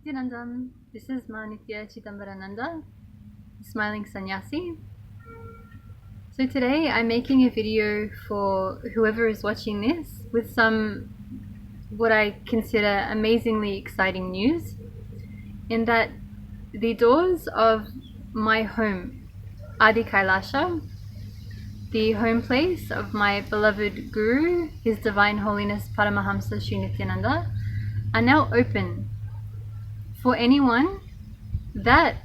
Nityanandam. This is Manitya Chidambarananda, Smiling Sannyasi. So today I'm making a video for whoever is watching this with some what I consider amazingly exciting news, in that the doors of my home, Adi Kailasa, the home place of my beloved Guru, His Divine Holiness Paramahamsa Sri Nityananda, are now open for anyone that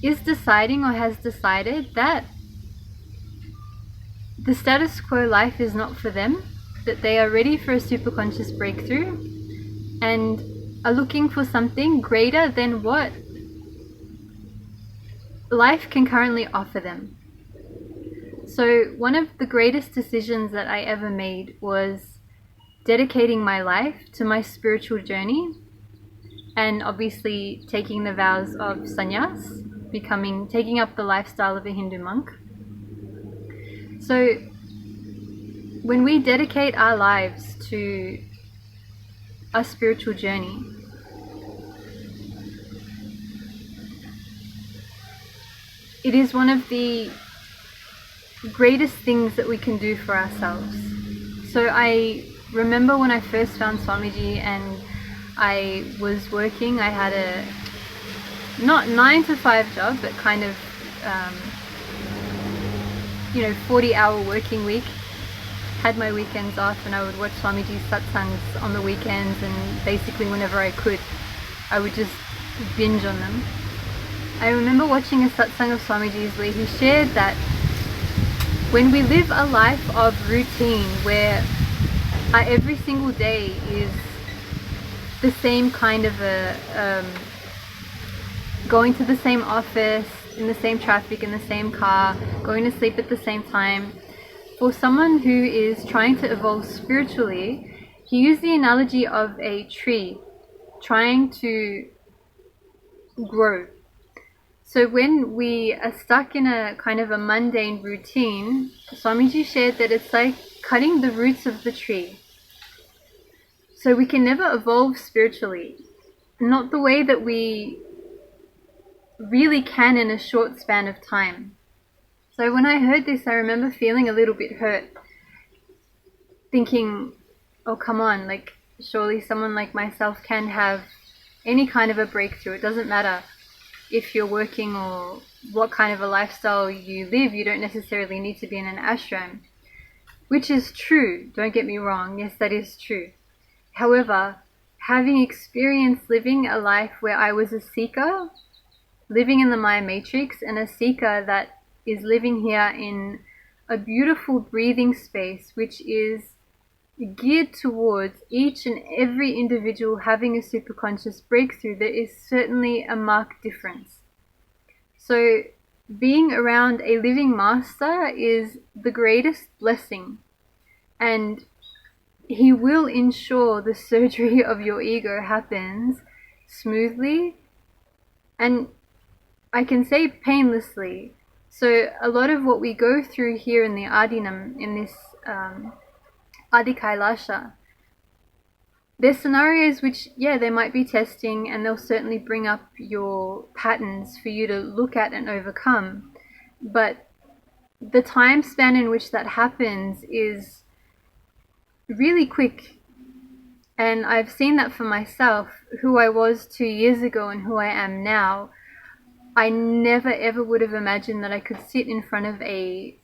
is deciding or has decided that the status quo life is not for them, that they are ready for a superconscious breakthrough and are looking for something greater than what life can currently offer them. So one of the greatest decisions that I ever made was dedicating my life to my spiritual journey, and obviously taking the vows of sannyas, taking up the lifestyle of a Hindu monk. So when we dedicate our lives to our spiritual journey, it is one of the greatest things that we can do for ourselves. So I remember when I first found Swamiji and I was working, I had a not 9 to 5 job, but kind of 40-hour working week. Had my weekends off and I would watch Swamiji's satsangs on the weekends, and basically whenever I could I would just binge on them. I remember watching a satsang of Swamiji's where he shared that when we live a life of routine where our every single day is the same kind of going to the same office, in the same traffic, in the same car, going to sleep at the same time, for someone who is trying to evolve spiritually, he used the analogy of a tree trying to grow. So when we are stuck in a kind of a mundane routine, Swamiji shared that it's like cutting the roots of the tree. So we can never evolve spiritually, not the way that we really can in a short span of time. So when I heard this, I remember feeling a little bit hurt, thinking, oh come on, like surely someone like myself can have any kind of a breakthrough. It doesn't matter if you're working or what kind of a lifestyle you live. You don't necessarily need to be in an ashram, which is true, don't get me wrong, yes, that is true. However, having experienced living a life where I was a seeker, living in the Maya matrix, and a seeker that is living here in a beautiful breathing space which is geared towards each and every individual having a superconscious breakthrough, there is certainly a marked difference. So being around a living master is the greatest blessing, and he will ensure the surgery of your ego happens smoothly, and I can say painlessly. So a lot of what we go through here in the Adinam, in this Adi Kailasa, there's scenarios which, yeah, they might be testing, and they'll certainly bring up your patterns for you to look at and overcome. But the time span in which that happens is really quick. And I've seen that for myself, who I was 2 years ago and who I am now. I never ever would have imagined that I could sit in front of a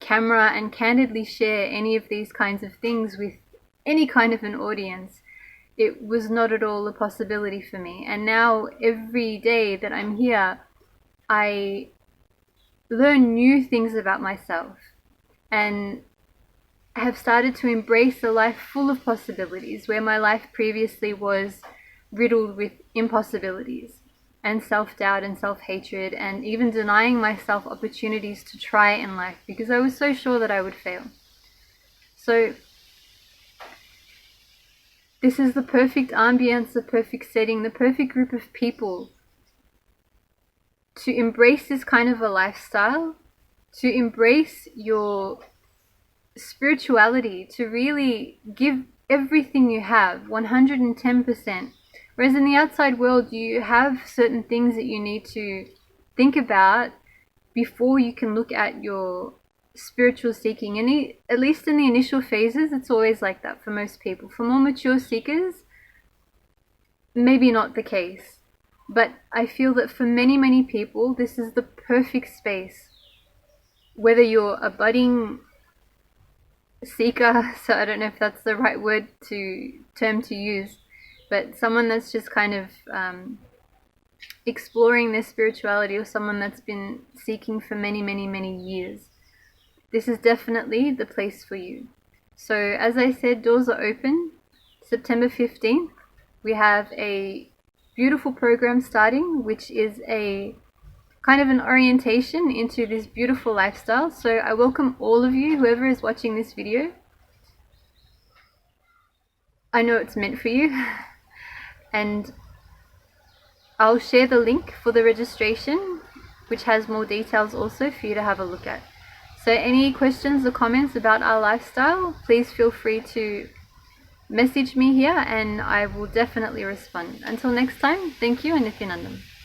camera and candidly share any of these kinds of things with any kind of an audience. It was not at all a possibility for me. And now every day that I'm here, I learn new things about myself and have started to embrace a life full of possibilities, where my life previously was riddled with impossibilities and self-doubt and self-hatred, and even denying myself opportunities to try in life because I was so sure that I would fail. So this is the perfect ambience, the perfect setting, the perfect group of people to embrace this kind of a lifestyle, to embrace your spirituality, to really give everything you have, 110%. Whereas in the outside world, you have certain things that you need to think about before you can look at your spiritual seeking. And at least in the initial phases, it's always like that for most people. For more mature seekers, maybe not the case. But I feel that for many, many people, this is the perfect space. Whether you're a budding seeker, so I don't know if that's the right term to use, but someone that's just kind of exploring their spirituality, or someone that's been seeking for many, many, many years. This is definitely the place for you. So as I said, doors are open. September 15th, we have a beautiful program starting, which is a kind of an orientation into this beautiful lifestyle. So I welcome all of you, whoever is watching this video. I know it's meant for you. And I'll share the link for the registration, which has more details also for you to have a look at. So any questions or comments about our lifestyle, please feel free to message me here and I will definitely respond. Until next time, thank you and Nithyanandam.